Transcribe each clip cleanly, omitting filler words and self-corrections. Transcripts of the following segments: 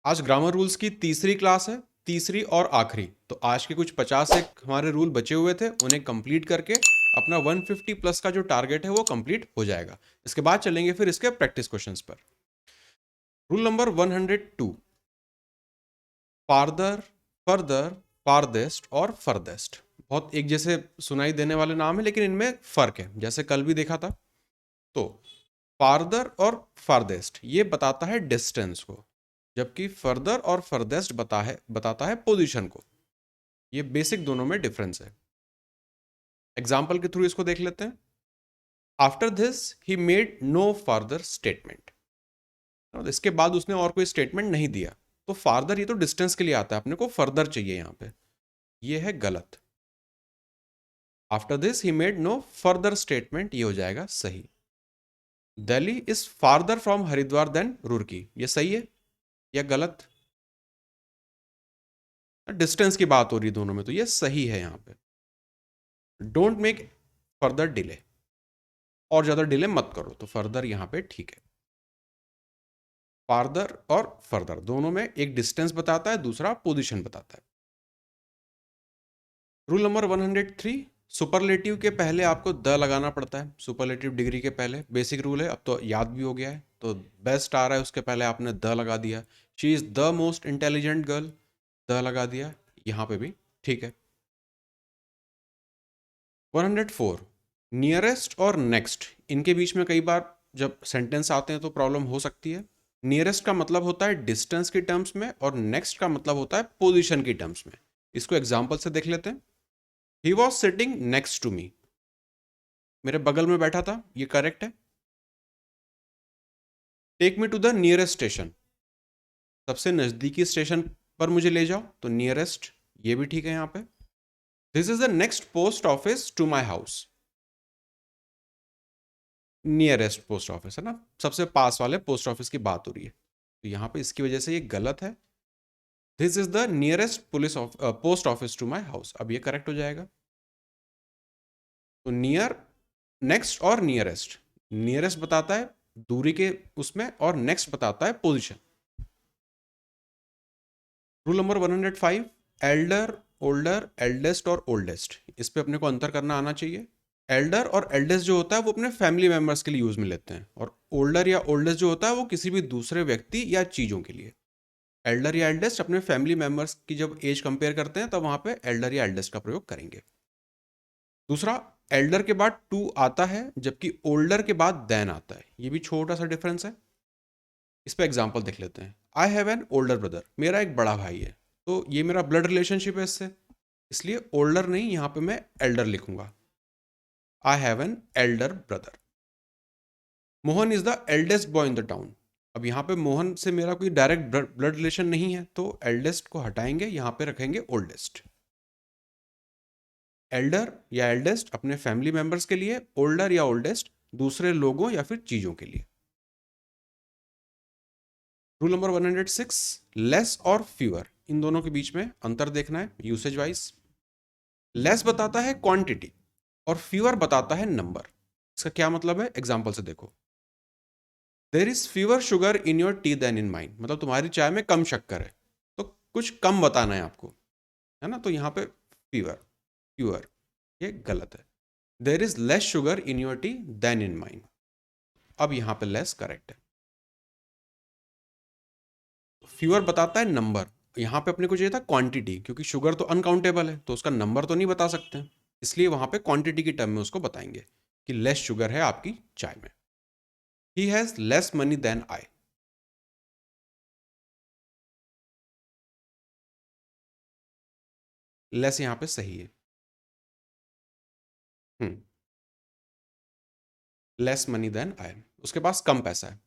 आज grammar rules की तीसरी क्लास है, तीसरी और आखिरी। तो आज के कुछ 50 एक हमारे रूल बचे हुए थे, उन्हें कंप्लीट करके अपना 150 प्लस का जो टारगेट है वो कंप्लीट हो जाएगा। इसके बाद चलेंगे फिर इसके प्रैक्टिस क्वेश्चंस पर। Rule number 102, farther, further, farthest और फर्देस्ट। बहुत एक जैसे सुनाई देने वाले नाम है, लेकिन इनमें फर्क है, जैसे कल भी देखा था। तो फार्दर और फारदेस्ट ये बताता है डिस्टेंस को, जबकि फर्दर और फर्देस्ट बताता है पोजीशन को। ये बेसिक दोनों में डिफरेंस है। एग्जाम्पल के थ्रू इसको देख लेते हैं। After this he made no farther statement. इसके बाद उसने और कोई स्टेटमेंट नहीं दिया। तो फार्दर ये तो डिस्टेंस के लिए आता है, अपने को फर्दर चाहिए यहां पे। ये है गलत। After this he made no further statement, ये हो जाएगा सही। Delhi is farther from Haridwar than Roorkee, ये सही है या गलत? डिस्टेंस की बात हो रही है दोनों में, तो ये सही है यहां पे। डोंट मेक फर्दर डिले, और ज्यादा डिले मत करो, तो फर्दर यहां पे ठीक है। फार्दर और फर्दर दोनों में एक डिस्टेंस बताता है, दूसरा पोजीशन बताता है। रूल नंबर 103, सुपरलेटिव के पहले आपको द लगाना पड़ता है। सुपरलेटिव डिग्री के पहले बेसिक रूल है, अब तो याद भी हो गया है। तो बेस्ट आ रहा है, उसके पहले आपने द लगा दिया। She is the most intelligent girl, the लगा दिया, यहां पे भी ठीक है। 104, नियरेस्ट और नेक्स्ट, इनके बीच में कई बार जब सेंटेंस आते हैं तो प्रॉब्लम हो सकती है। नियरेस्ट का मतलब होता है डिस्टेंस की टर्म्स में, और नेक्स्ट का मतलब होता है पोजीशन की टर्म्स में। इसको एग्जांपल से देख लेते हैं। He was sitting next to me, मेरे बगल में बैठा था, ये करेक्ट है। Take me to the nearest station, सबसे नजदीकी स्टेशन पर मुझे ले जाओ, तो नियरेस्ट ये भी ठीक है यहां पे। This is the next post office to my house, nearest post office है ना, सबसे पास वाले पोस्ट ऑफिस की बात हो रही है, तो यहां पे इसकी वजह से ये गलत है। This is the nearest post office to my house, अब ये करेक्ट हो जाएगा। तो नियर, नेक्स्ट और नियरेस्ट, नियरेस्ट बताता है दूरी के उसमें, और नेक्स्ट बताता है position. Rule number 105, elder, older, eldest और ओल्डेस्ट, इस पे अपने को अंतर करना आना चाहिए। एल्डर और एल्डेस्ट जो होता है वो अपने फैमिली मेंबर्स के लिए यूज में लेते हैं, और ओल्डर या ओल्डेस्ट जो होता है वो किसी भी दूसरे व्यक्ति या चीजों के लिए। एल्डर या एल्डेस्ट अपने फैमिली मेंबर्स की जब एज कंपेयर करते हैं तब वहां पे एल्डर या एल्डेस्ट का प्रयोग करेंगे। दूसरा, एल्डर के बाद टू आता है, जबकि ओल्डर के बाद देन आता है, ये भी छोटा सा डिफरेंस है। इस पे एग्जांपल देख लेते हैं। I have an older brother, मेरा एक बड़ा भाई है, तो ये मेरा ब्लड रिलेशनशिप है इससे, इसलिए ओल्डर नहीं, यहां पे मैं एल्डर लिखूंगा। I have an elder brother. Mohan is the eldest boy in the town, अब यहां पे मोहन से मेरा कोई डायरेक्ट ब्लड रिलेशन नहीं है, तो एल्डेस्ट को हटाएंगे, यहां पे रखेंगे ओल्डेस्ट। एल्डर या एल्डेस्ट अपने फैमिली मेंबर्स के लिए, ओल्डर या ओल्डेस्ट दूसरे लोगों या फिर चीजों के लिए। रूल नंबर 106, लेस और फ्यूअर, इन दोनों के बीच में अंतर देखना है यूसेज वाइज। लेस बताता है क्वांटिटी, और फ्यूअर बताता है नंबर। इसका क्या मतलब है, एग्जांपल से देखो। There is fewer sugar in your tea than in mine, मतलब तुम्हारी चाय में कम शक्कर है, तो कुछ कम बताना है आपको, है ना। तो यहां पे फ्यूअर, फ्यूअर ये गलत है। There is less sugar in your tea than in mine, अब यहां पे लेस करेक्ट है। फ्यूअर बताता है नंबर, यहां पे अपने को चाहिए था क्वांटिटी, क्योंकि शुगर तो अनकाउंटेबल है, तो उसका नंबर तो नहीं बता सकते, इसलिए वहां पे क्वांटिटी की टर्म में उसको बताएंगे कि लेस शुगर है आपकी चाय में। He has less money than I, less यहां पे सही है। लेस मनी देन आई, उसके पास कम पैसा है।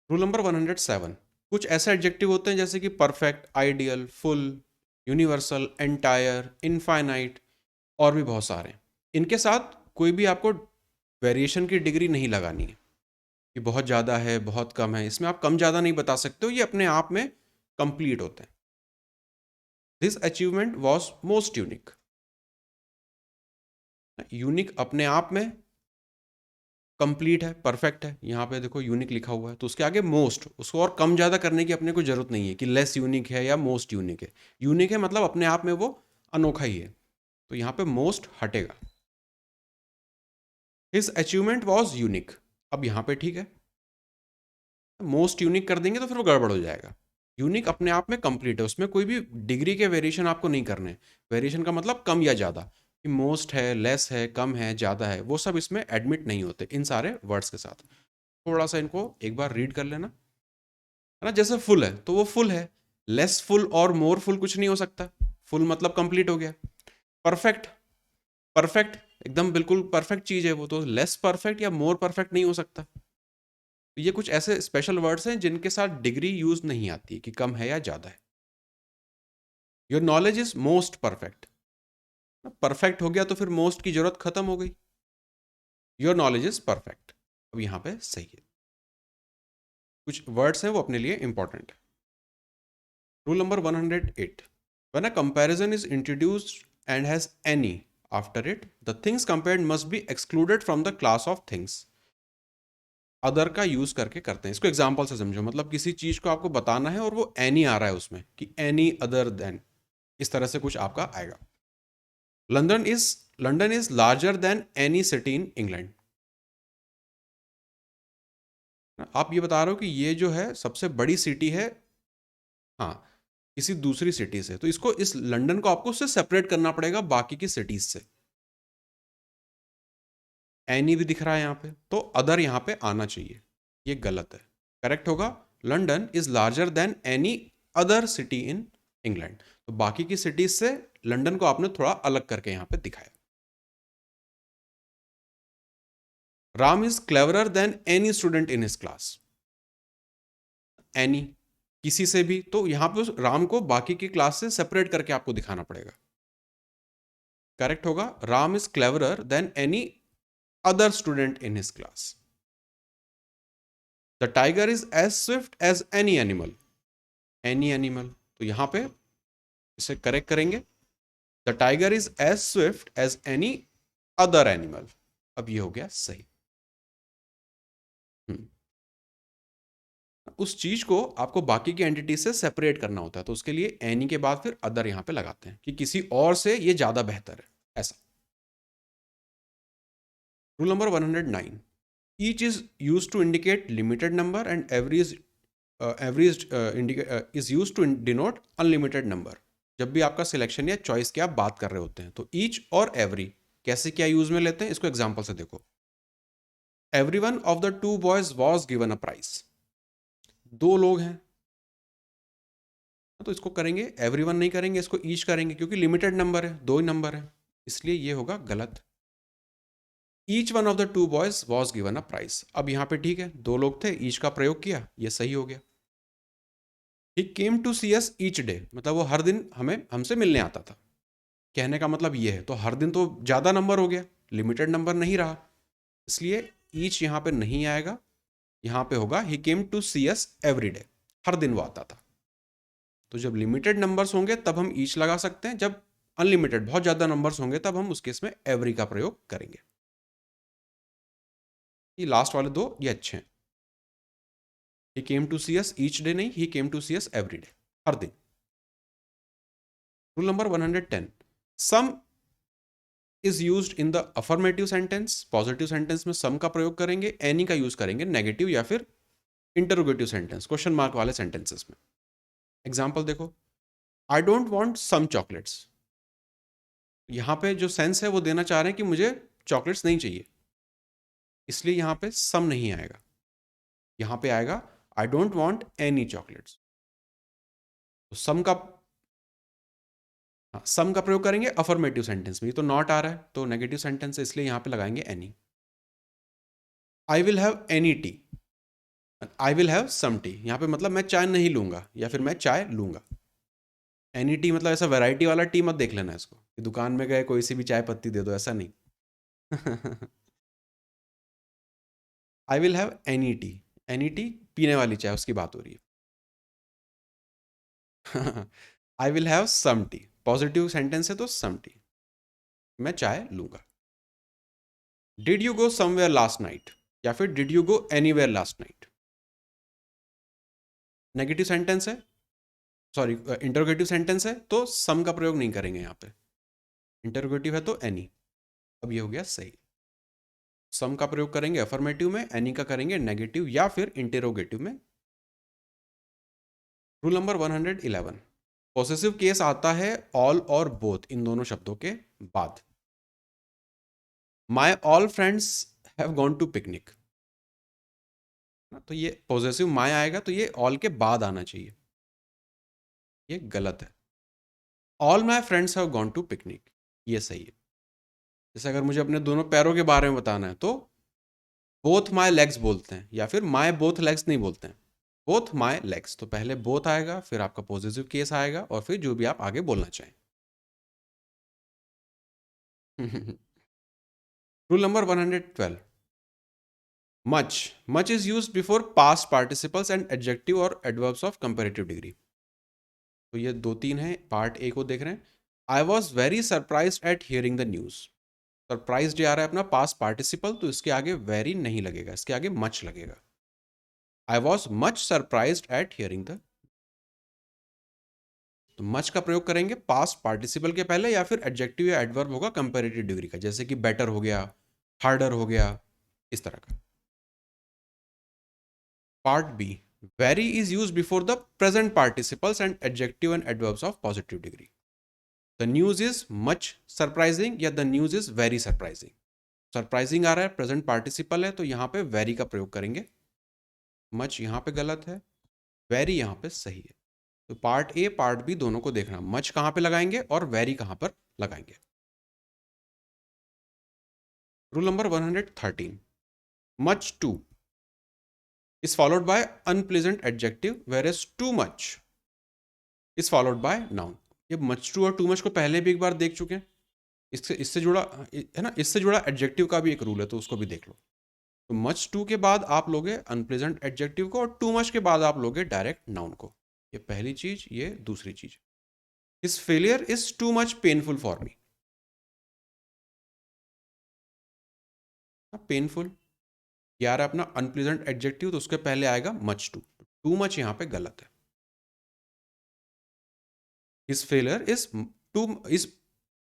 रूल नंबर 107, कुछ ऐसे एडजेक्टिव होते हैं जैसे कि perfect, ideal, full, universal, entire, infinite, और भी बहुत सारे। इनके साथ कोई भी आपको वेरिएशन की डिग्री नहीं लगानी है कि बहुत ज़्यादा है बहुत कम है, इसमें आप कम ज़्यादा नहीं बता सकते हो, ये अपने आप में कंप्लीट होते हैं। This achievement was most unique, unique अपने आप में कंप्लीट है, परफेक्ट है, यहाँ पे देखो यूनिक लिखा हुआ है, तो उसके आगे मोस्ट, उसको और कम ज़्यादा करने की अपने को जरूरत नहीं है कि लेस यूनिक है या मोस्ट यूनिक है। यूनिक है मतलब अपने आप में वो अनोखा ही है, तो यहाँ पे मोस्ट हटेगा। हिज अचीवमेंट वॉज यूनिक, अब यहाँ पे ठीक है, मोस्ट यूनिक कर देंगे तो फिर वो गड़बड़ हो जाएगा। यूनिक अपने आप में कंप्लीट है, उसमें कोई भी डिग्री के वेरिएशन आपको नहीं करने। वेरिएशन का मतलब कम या ज़्यादा, कि मोस्ट है, लेस है, कम है, ज़्यादा है, वो सब इसमें एडमिट नहीं होते इन सारे वर्ड्स के साथ। थोड़ा सा इनको एक बार रीड कर लेना, है ना। जैसे फुल है तो वो फुल है, लेस फुल और मोर फुल कुछ नहीं हो सकता। फुल मतलब कंप्लीट हो गया। परफेक्ट, परफेक्ट एकदम बिल्कुल परफेक्ट चीज़ है वो, तो लेस परफेक्ट या मोर परफेक्ट नहीं हो सकता। तो ये कुछ ऐसे स्पेशल वर्ड्स हैं जिनके साथ डिग्री यूज नहीं आती कि कम है या ज़्यादा है। Your knowledge is most perfect, perfect हो गया तो फिर मोस्ट की जरूरत खत्म हो गई। योर नॉलेज इज परफेक्ट, अब यहां पे सही है। कुछ वर्ड्स हैं वो अपने लिए इंपॉर्टेंट है। Rule number 108, when a comparison is introduced and has any after it, the things compared must be excluded from the class of things. Other का यूज करके करते हैं, इसको एग्जांपल से समझो। मतलब किसी चीज को आपको बताना है और वो एनी आ रहा है उसमें, कि एनी अदर देन, इस तरह से कुछ आपका आएगा। London is larger than any city in England. आप ये बता रहे हो कि ये जो है सबसे बड़ी सिटी है, हाँ, किसी दूसरी सिटी से, तो इसको, इस लंदन को आपको उससे सेपरेट करना पड़ेगा बाकी की सिटीज से। एनी भी दिख रहा है यहाँ पे, तो अदर यहाँ पे आना चाहिए, ये गलत है। करेक्ट होगा London is larger than any other city in England. तो बाकी की सिटीज से लंदन को आपने थोड़ा अलग करके यहाँ पे दिखाया। Ram is cleverer than any student in his class. Any किसी से भी, तो यहां पे राम को बाकी की क्लास से सेपरेट करके आपको दिखाना पड़ेगा। करेक्ट होगा Ram is cleverer than any other student in his class. The tiger is as swift as any animal. Any animal, तो यहां पे इसे करेक्ट करेंगे, the tiger is as swift as any other animal. अब ये हो गया सही। उस चीज को आपको बाकी की एंटिटी से सेपरेट करना होता है, तो उसके लिए एनी के बाद फिर अदर यहां पे लगाते हैं कि किसी और से ये ज्यादा बेहतर है, ऐसा। Rule number 109, each is use to indicate limited number and every is use to denote unlimited number. जब भी आपका सिलेक्शन या चॉइस की आप बात कर रहे होते हैं, तो ईच और एवरी कैसे क्या यूज में लेते हैं, इसको एग्जाम्पल से देखो। Every one of the two boys was given a prize. दो लोग हैं, तो इसको करेंगे एवरीवन नहीं करेंगे, इसको ईच करेंगे, क्योंकि लिमिटेड नंबर है, दो ही नंबर है, इसलिए ये होगा गलत। Each one of the two boys was given a prize. अब यहाँ पे ठीक है, दो लोग थे, ईच का प्रयोग किया, ये सही हो गया। He came to see us each day, मतलब वो हर दिन हमें हमसे मिलने आता था। कहने का मतलब ये है, तो हर दिन तो ज़्यादा नंबर हो गया, लिमिटेड नंबर नहीं रहा, इसलिए ईच यहाँ पे नहीं आएगा। यहाँ पे होगा he came to see us every day, हर दिन वो आता था। तो जब लिमिटेड नंबर्स होंगे तब हम ईच लगा सकते हैं, जब अनलिमिटेड बहुत ज़्यादा नंबर्स होंगे तब हम उस केस में एवरी का प्रयोग करेंगे। ये लास्ट वाले दो ये अच्छे हैं। He came to see us each day नहीं, he came to see us every day, हर दिन। Rule number 110, some is used in the affirmative sentence. Positive sentence में सम का प्रयोग करेंगे, एनी का यूज करेंगे नेगेटिव या फिर इंटरोगेटिव सेंटेंस, क्वेश्चन मार्क वाले सेंटेंसेस में। एग्जाम्पल देखो, I don't want some chocolates. यहाँ पे जो सेंस है वो देना चाह रहे हैं कि मुझे चॉकलेट्स नहीं चाहिए, इसलिए यहाँ पे सम नहीं आएगा, यहाँ पे आएगा आई डोंट वॉन्ट एनी चॉकलेट्स। तो सम का, हाँ, सम का प्रयोग करेंगे अफर्मेटिव सेंटेंस में। ये तो नॉट आ रहा है तो नेगेटिव सेंटेंस है, इसलिए यहाँ पे लगाएंगे any. I will have any tea, I will have some tea, यहाँ पे मतलब मैं चाय नहीं लूंगा या फिर मैं चाय लूंगा। एनी टी मतलब ऐसा वैरायटी वाला टी मत देख लेना इसको, कि दुकान में गए कोई सी भी चाय पत्ती दे दो, ऐसा नहीं। I will have any tea, any tea पीने वाली चाय उसकी बात हो रही है। I will have some tea positive sentence है तो सम टी, मैं चाय लूंगा। Did you go somewhere last night, या फिर did you go anywhere last night. Negative sentence है, सॉरी इंटरोगेटिव सेंटेंस है, तो सम का प्रयोग नहीं करेंगे यहाँ पे। इंटरोगेटिव है तो एनी। अब ये हो गया सही। सम का प्रयोग करेंगे अफर्मेटिव में, एनी का करेंगे नेगेटिव या फिर इंटेरोगेटिव में। रूल नंबर 111, पॉसेसिव केस आता है ऑल और बोथ इन दोनों शब्दों के बाद। My all friends have gone to picnic, तो ये पॉसेसिव माई आएगा तो ये ऑल के बाद आना चाहिए, ये गलत है। All my friends have gone to picnic, ये सही है। जैसे अगर मुझे अपने दोनों पैरों के बारे में बताना है तो बोथ माई लेग्स बोलते हैं, या फिर माई बोथ लेग्स नहीं बोलते हैं, बोथ माई लेग्स। तो पहले बोथ आएगा, फिर आपका पॉजिटिव केस आएगा, और फिर जो भी आप आगे बोलना चाहें। Rule number 112, much is used before past participles and adjective और एडवर्ब्स ऑफ कंपैरेटिव डिग्री। तो ये 2-3 हैं, पार्ट ए को देख रहे हैं। I was very surprise at hearing the news. Surprise आ रहा है अपना पास्ट पार्टिसिपल, तो इसके आगे वेरी नहीं लगेगा, इसके आगे मच लगेगा। I was much surprise at hearing the, तो मच का प्रयोग करेंगे पास्ट पार्टिसिपल के पहले, या फिर एडजेक्टिव या एडवर्ब होगा कंपैरेटिव डिग्री का, जैसे कि बेटर हो गया, हार्डर हो गया, इस तरह का। Part B, very is use before the present participles and adjective and adverbs of positive degree. The news is much surprising या the news is very surprising. Surprising आ रहा है, प्रेजेंट पार्टिसिपल है, तो यहाँ पे वेरी का प्रयोग करेंगे। मच यहाँ पे गलत है, वेरी यहाँ पे सही है। तो पार्ट ए पार्ट बी दोनों को देखना, मच कहाँ पे लगाएंगे और वेरी कहाँ पर लगाएंगे। Rule number 113, much too is followed by unpleasant adjective whereas too much is followed by noun। ये much to और too much को पहले भी एक बार देख चुके हैं। इससे जुड़ा है ना, इससे जुड़ा एडजेक्टिव का भी एक रूल है, तो उसको भी देख लो। तो मच टू के बाद आप लोगे अनप्लेजेंट एडजेक्टिव को, और टू मच के बाद आप लोगे डायरेक्ट नाउन को। ये पहली चीज, ये दूसरी चीज। His failure is too much painful for me. Painful यार अपना अनप्लेजेंट एडजेक्टिव, तो उसके पहले आएगा मच टू। टू मच यहाँ पे गलत है। His failure is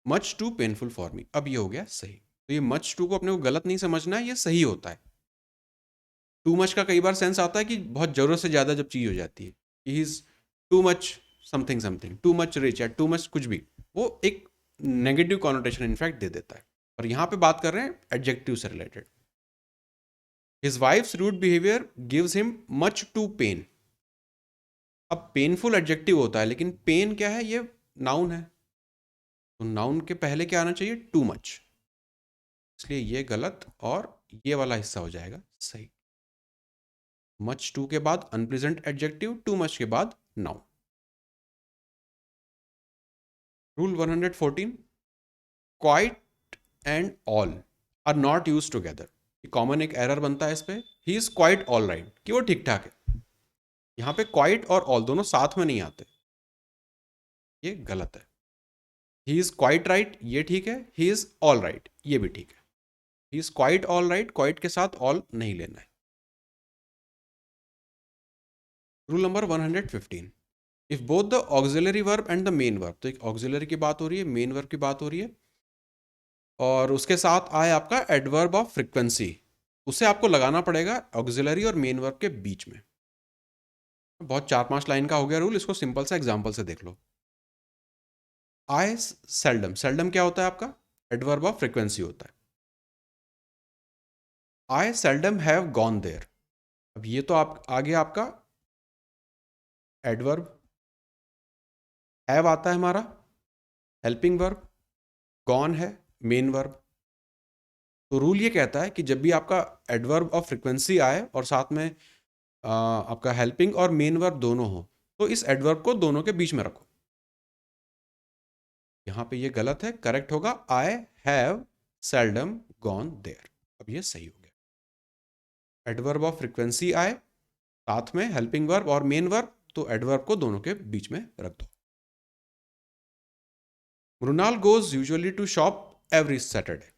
much too painful for me, अब ये हो गया सही। तो ये मच टू को अपने को गलत नहीं समझना है, ये सही होता है। टू मच का कई बार सेंस आता है कि बहुत जरूरत से ज्यादा जब चीज हो जाती है, he is too much something something, too much rich या टू मच कुछ भी, वो एक नेगेटिव कॉनोटेशन इनफैक्ट दे देता है। और यहाँ पे बात कर रहे हैं एडजेक्टिव से रिलेटेड। His wife's rude behaviour gives him much too pain. अब पेनफुल एडजेक्टिव होता है, लेकिन पेन क्या है, ये नाउन है, तो नाउन के पहले क्या आना चाहिए, टू मच, इसलिए ये गलत और ये वाला हिस्सा हो जाएगा सही। मच टू के बाद अनप्लेजेंट एडजेक्टिव, टू मच के बाद noun. Rule 114, quite and all are not use together. Common एक एरर बनता है इस पे, he is quite all right, कि वो ठीक ठाक है। यहाँ पे क्वाइट और ऑल दोनों साथ में नहीं आते, ये गलत है। ही इज क्वाइट राइट, ये ठीक है, ही इज ऑल राइट, ये भी ठीक है। He is quite all right, quite के साथ ऑल नहीं लेना है। Rule number 115, if both the auxiliary verb and the main verb, तो एक ऑक्सिलरी की बात हो रही है, मेन वर्ब की बात हो रही है, और उसके साथ आए आपका एडवर्ब ऑफ फ्रीक्वेंसी, उसे आपको लगाना पड़ेगा ऑक्सिलरी और मेन वर्ब के बीच में। बहुत 4-5 लाइन का हो गया रूल, इसको सिंपल सा एग्जांपल से देख लो। आई सेल्डम, सेल्डम क्या होता है आपका, एडवर्ब ऑफ फ्रीक्वेंसी होता है। आई सेल्डम हैव गॉन देयर, अब ये तो आप आगे आपका एडवर्ब, हैव आता है हमारा हेल्पिंग वर्ब, गॉन है मेन वर्ब। तो रूल ये कहता है कि जब भी आपका एडवर्ब ऑफ फ्रीक्वेंसी आए और साथ में आपका हेल्पिंग और मेन वर्ब दोनों हो, तो इस एडवर्ब को दोनों के बीच में रखो। यहां पे ये गलत है, करेक्ट होगा I have seldom gone there. अब ये सही हो गया। एडवर्ब ऑफ फ्रीक्वेंसी आए, साथ में हेल्पिंग वर्ब और मेन वर्ब, तो एडवर्ब को दोनों के बीच में रख दो। Mrinal goes usually to shop every Saturday.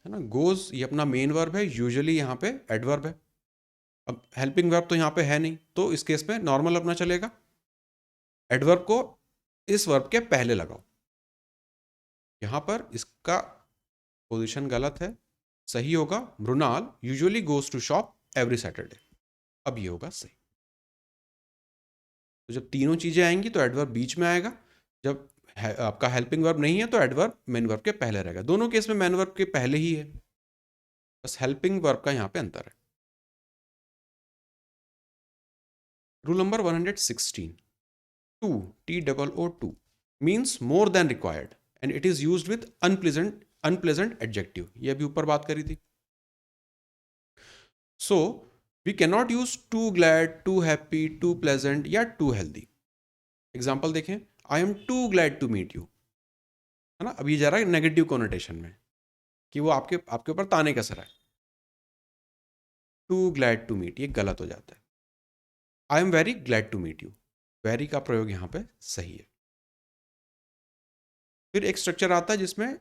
है ना। गोज ये अपना मेन वर्ब है, यूजुअली यहाँ पे एडवर्ब है। अब हेल्पिंग वर्ब तो यहाँ पे है नहीं, तो इस केस में नॉर्मल अपना चलेगा। एडवर्ब को इस वर्ब के पहले लगाओ। यहाँ पर इसका पोजीशन गलत है, सही होगा Mrinal usually goes to shop every Saturday. अब ये होगा सही। तो जब तीनों चीजें आएंगी तो एडवर्ब बीच में आएगा, जब आपका हेल्पिंग वर्ब नहीं है तो एडवर्ब मेन वर्ब के पहले रहेगा। दोनों केस में मेन वर्ब के पहले ही है, बस हेल्पिंग वर्ब का यहाँ पे अंतर है। Rule number 116, too TOO means more than required and it is used with unpleasant adjective। ये अभी ऊपर बात करी थी। So we cannot use too glad, too happy, too pleasant या too healthy। एग्जाम्पल देखें, I am too glad to meet you, है ना। अभी जा रहा है नेगेटिव कोनोटेशन में कि वो आपके ऊपर ताने कसर है। टू ग्लैड टू मीट ये गलत हो जाता है। I am very glad to meet you, very का प्रयोग यहाँ पे सही है। फिर एक स्ट्रक्चर आता है जिसमें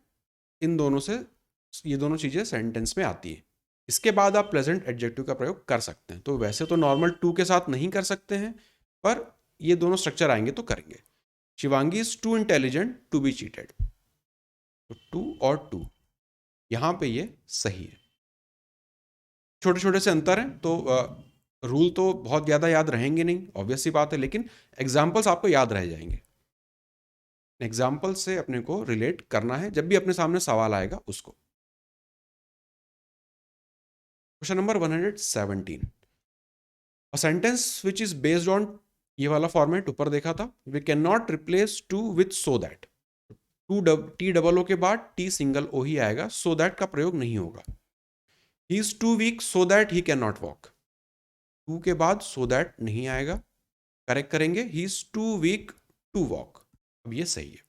इन दोनों से ये दोनों चीज़ें सेंटेंस में आती है। इसके बाद आप प्लेजेंट एडजेक्टिव का प्रयोग कर सकते हैं। तो वैसे तो नॉर्मल टू के साथ नहीं कर सकते हैं, पर ये दोनों स्ट्रक्चर आएंगे तो करेंगे। Shivangi is too intelligent to be cheated, तो टू और टू यहाँ पे ये सही है। छोटे छोटे से अंतर हैं, तो रूल तो बहुत ज़्यादा याद रहेंगे नहीं, ऑब्वियस सी बात है, लेकिन एग्जाम्पल्स आपको याद रह जाएंगे। एग्जाम्पल से अपने को रिलेट करना है जब भी अपने सामने सवाल आएगा उसको। Question number 117, a sentence which is based on, ये वाला फॉर्मेट ऊपर देखा था, we can not replace too with so that. Too TOO के बाद T ही आएगा, सो दैट का प्रयोग नहीं होगा। He is too weak so that he can not walk, too के बाद सो दैट नहीं आएगा, करेक्ट करेंगे he is too weak to walk. अब ये सही है।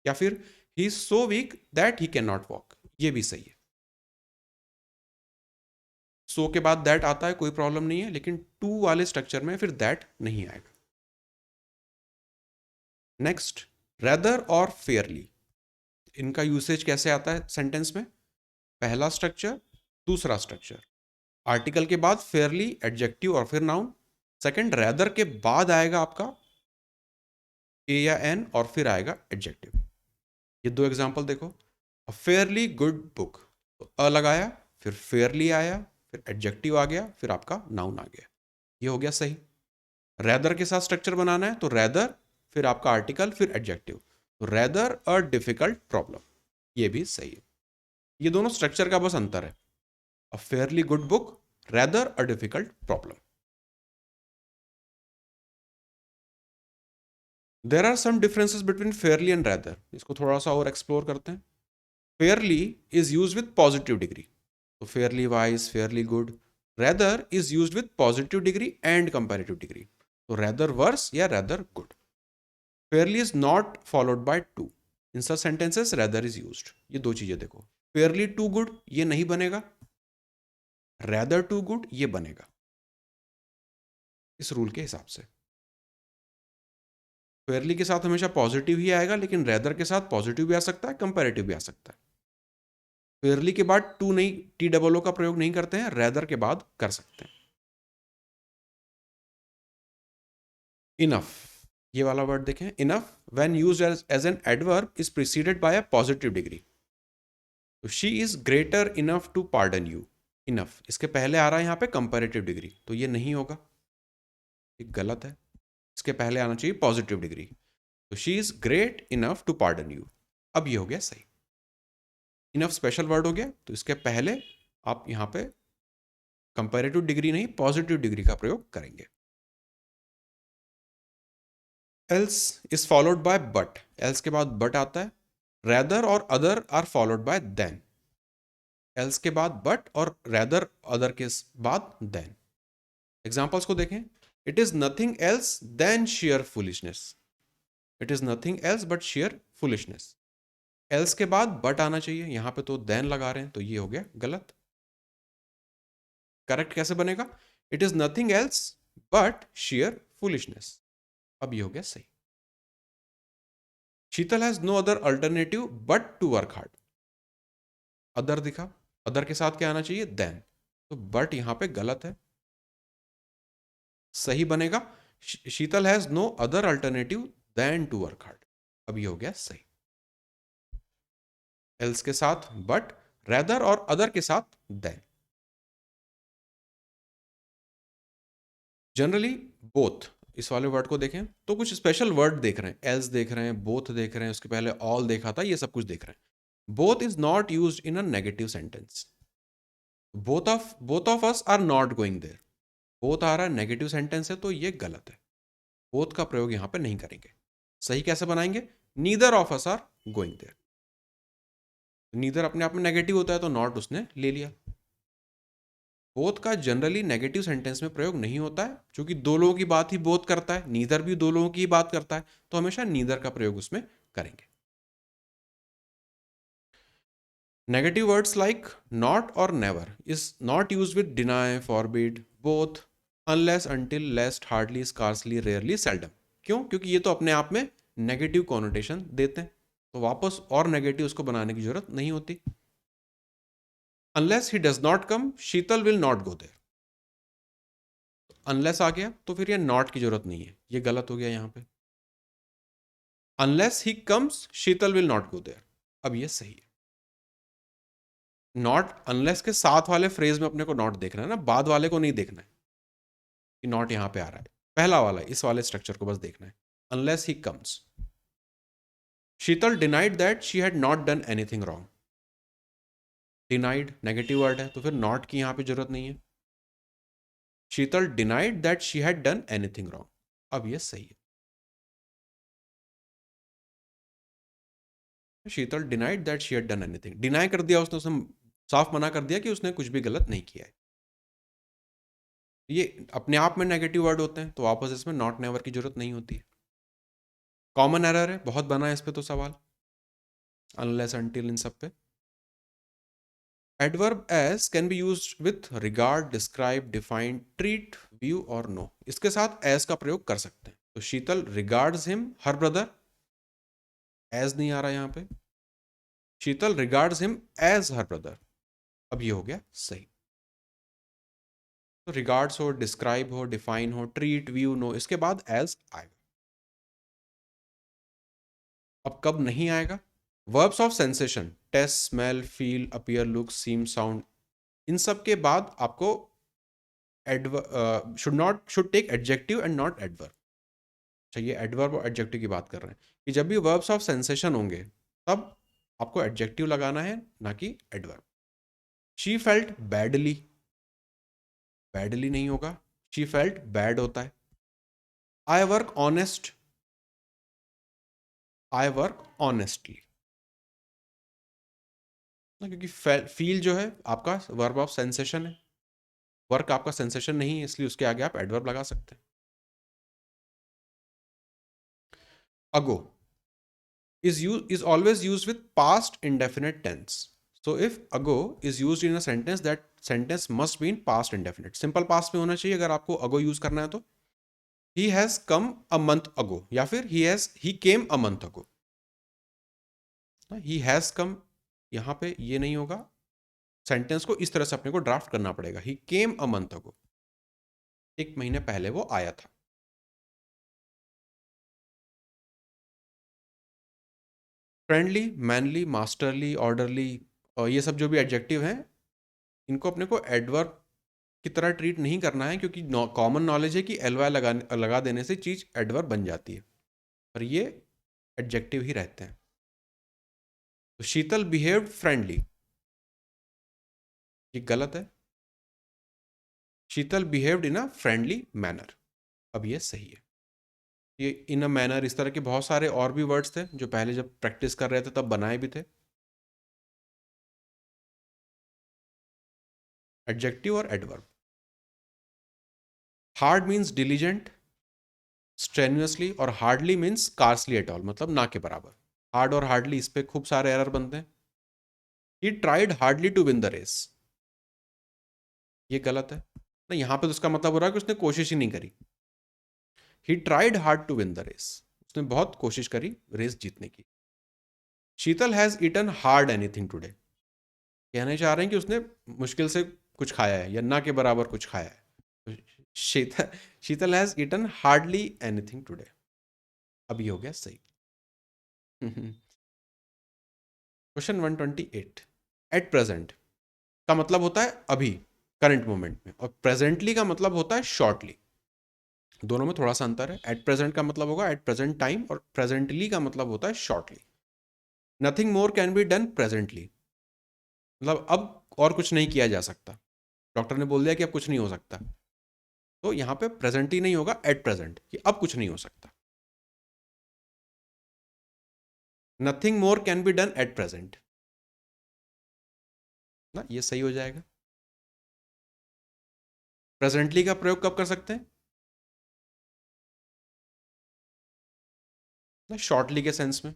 या फिर he is so weak that he can not walk, ये भी सही है। सो के बाद दैट आता है, कोई प्रॉब्लम नहीं है, लेकिन टू वाले स्ट्रक्चर में फिर दैट नहीं आएगा। नेक्स्ट, रेदर और फेयरली, इनका यूसेज कैसे आता है सेंटेंस में? पहला स्ट्रक्चर, दूसरा स्ट्रक्चर, आर्टिकल के बाद फेयरली एडजेक्टिव और फिर नाउन। सेकंड, रेदर के बाद आएगा आपका ए या एन और फिर आएगा एडजेक्टिव। ये दो एग्जांपल देखो, अ फेयरली गुड बुक, तो अ लगाया, फिर फेयरली आया, फिर एडजेक्टिव आ गया, फिर आपका नाउन आ गया, ये हो गया सही। रेदर के साथ स्ट्रक्चर बनाना है तो रेदर, फिर आपका आर्टिकल, फिर एडजेक्टिव, तो रेदर अ डिफिकल्ट प्रॉब्लम, ये भी सही है। ये दोनों स्ट्रक्चर का बस अंतर है, a fairly good book, rather a difficult problem. There are some differences between fairly and rather, इसको थोड़ा सा और एक्सप्लोर करते हैं। Fairly is use with positive degree, तो fairly wise, fairly good. Rather is use with positive degree and comparative degree, तो rather worse या rather good. Fairly is not followed by to, in such sentences rather is used. ये दो चीजें देखो, Fairlie to good ये नहीं बनेगा, rather to good ये बनेगा इस रूल के हिसाब से। फेयरली के साथ हमेशा पॉजिटिव ही आएगा, लेकिन रेदर के साथ पॉजिटिव भी आ सकता है, कंपैरेटिव भी आ सकता है। फेयरली के बाद टू नहीं, TOO का प्रयोग नहीं करते हैं, रेदर के बाद कर सकते हैं। इनफ, ये वाला वर्ड देखें, enough when used as an adverb is preceded by a positive degree, तो she is greater enough to pardon you. Enough इसके पहले आ रहा है यहाँ पे कंपैरेटिव डिग्री, तो ये नहीं होगा, ये गलत है। इसके पहले आना चाहिए पॉजिटिव डिग्री, तो she is great enough to pardon you. अब ये हो गया सही। इनफ स्पेशल वर्ड हो गया, तो इसके पहले आप यहाँ पे कंपैरेटिव डिग्री नहीं, पॉजिटिव डिग्री का प्रयोग करेंगे। Else is followed by but, else के बाद बट आता है। रेदर और other are followed by then, else के बाद बट और रेदर अदर के बाद देन। एग्जाम्पल्स को देखें, it is nothing else then sheer foolishness, it is nothing else but sheer foolishness. Else के बाद बट आना चाहिए, यहां पे तो देन लगा रहे हैं, तो ये हो गया गलत। करेक्ट कैसे बनेगा? It is nothing else but sheer foolishness. अब ये हो गया सही। Sheetal has no other alternative but to work hard, other दिखा, अदर के साथ क्या आना चाहिए, देन। तो बट यहां पे गलत है, सही बनेगा Sheetal has no other alternative than to work hard. अब ये हो गया सही। एल्स के साथ बट, रेदर और अदर के साथ देन। जनरली बोथ, इस वाले वर्ड को देखें तो कुछ स्पेशल वर्ड देख रहे हैं, एल्स देख रहे हैं, बोथ देख रहे हैं, उसके पहले ऑल देखा था, ये सब कुछ देख रहे हैं। Both is not used in a negative sentence. Both of us are not going there, both आ रहा है नेगेटिव सेंटेंस है तो ये गलत है, बोथ का प्रयोग यहां पे नहीं करेंगे। सही कैसे बनाएंगे, neither of us are going there. Neither अपने आप में नेगेटिव होता है तो नॉट उसने ले लिया। बोथ का जनरली नेगेटिव सेंटेंस में प्रयोग नहीं होता है, क्योंकि दो लोगों की बात ही बोथ करता है, नीदर भी दो लोगों की बात करता है, तो हमेशा नीदर का प्रयोग उसमें करेंगे। नेगेटिव वर्ड्स लाइक नॉट और never is not use with deny, forbid, both, unless, until, lest, hardly, scarcely, rarely, seldom. क्यों, क्योंकि ये तो अपने आप में नेगेटिव कॉनोटेशन देते हैं, तो वापस और नेगेटिव उसको बनाने की जरूरत नहीं होती। Unless he does not come, Sheetal will not go there. Unless आ गया तो फिर ये नॉट की जरूरत नहीं है, ये गलत हो गया यहां पे। Unless he comes, Sheetal will not go there. अब ये सही है। नॉट अनलेस के साथ वाले फ्रेज में अपने को नॉट देखना है ना, बाद वाले को नहीं देखना है कि नॉट यहां पे आ रहा है, पहला वाला इस वाले स्ट्रक्चर को बस देखना है। Unless he comes. Sheetal denied that she had not done anything wrong. Denied negative word है तो फिर नॉट की यहां पे जरूरत नहीं है। Sheetal denied that she had done anything wrong. अब ये सही है। Sheetal denied that she had done anything, deny कर दिया उसने, साफ मना कर दिया कि उसने कुछ भी गलत नहीं किया है। ये अपने आप में नेगेटिव वर्ड होते हैं तो वापस इसमें नॉट नेवर की जरूरत नहीं होती है। कॉमन एरर है, बहुत बना है इस पे तो सवाल, अनलेस, अनटिल, इन सब पे। Adverb as can be used with regard, describe, define, treat, view और नो। इसके साथ एस का प्रयोग कर सकते हैं। तो Sheetal regards him her brother, as नहीं आ रहा यहां पे। Sheetal regards him as her brother. अब ये हो गया सही। तो रिगार्ड्स हो, डिस्क्राइब हो, डिफाइन हो, ट्रीट, व्यू, नो, इसके बाद एज आएगा। अब कब नहीं आएगा, verbs of sensation, taste, smell, feel, appear, look, seem, sound, इन सब के बाद आपको should take adjective and not adverb. चाहिए एडवर्ब और एडजेक्टिव की बात कर रहे हैं कि जब भी वर्ब्स ऑफ सेंसेशन होंगे तब आपको एडजेक्टिव लगाना है, ना कि adverb. She felt badly, badly नहीं होगा, शी फेल्ट बैड होता है। I work honest, I work honestly, क्योंकि फील जो है आपका वर्ब ऑफ सेंसेशन है, वर्क आपका सेंसेशन नहीं है, इसलिए उसके आगे आप एडवर्ब लगा सकते हैं। अगो is always used with past indefinite tense. So if ago is used in a sentence, that sentence must be in past indefinite. Simple past में होना चाहिए अगर आपको ago use करना है तो। He has come a month ago या फिर he came a month ago। He has come यहाँ पे ये नहीं होगा, सेंटेंस को इस तरह से अपने को ड्राफ्ट करना पड़ेगा। He came a month ago, एक महीने पहले वो आया था। फ्रेंडली, मैनली, मास्टरली, ऑर्डरली, ये सब जो भी एडजेक्टिव हैं इनको अपने को एडवर्ब की तरह ट्रीट नहीं करना है, क्योंकि कॉमन नॉलेज है कि एल वाई लगा देने से चीज एडवर्ब बन जाती है, पर ये एडजेक्टिव ही रहते हैं। तो शीतल बिहेव्ड फ्रेंडली, ये गलत है। Sheetal behaved in a friendly manner. अब ये सही है। ये इन अ मैनर, इस तरह के बहुत सारे और भी वर्ड्स थे जो पहले जब प्रैक्टिस कर रहे थे तब बनाए भी थे। एडजेक्टिव और एडवर्ब। हार्ड मीन्स डिलीजेंट, स्ट्रेन्युअसली, और hardly means scarcely at all, मतलब ना के बराबर। हार्ड और हार्डली, इस पे खूब सारे एरर बनते हैं। He tried hardly to win the race, ये गलत है ना, यहां पे तो उसका मतलब हो रहा है कि उसने कोशिश ही नहीं करी। He tried hard to win the race, उसने बहुत कोशिश करी रेस जीतने की। Sheetal has eaten hard anything today, कहना चाह रहे हैं कि उसने मुश्किल से कुछ खाया है या ना के बराबर कुछ खाया है। तो Sheetal Sheetal has eaten hardly anything today. अब ये हो गया सही। क्वेश्चन 128। एट प्रेजेंट का मतलब होता है अभी, करंट मोमेंट में, और प्रेजेंटली का मतलब होता है शॉर्टली। दोनों में थोड़ा सा अंतर है। एट प्रेजेंट का मतलब होगा एट प्रेजेंट टाइम, और प्रेजेंटली का मतलब होता है shortly. Nothing more can be done presently, मतलब अब और कुछ नहीं किया जा सकता। डॉक्टर ने बोल दिया कि अब कुछ नहीं हो सकता, तो यहां पे प्रेजेंटली नहीं होगा, एट प्रेजेंट, कि अब कुछ नहीं हो सकता। Nothing more can be done at present ना, ये सही हो जाएगा। प्रेजेंटली का प्रयोग कब कर सकते हैं ना, शॉर्टली के सेंस में।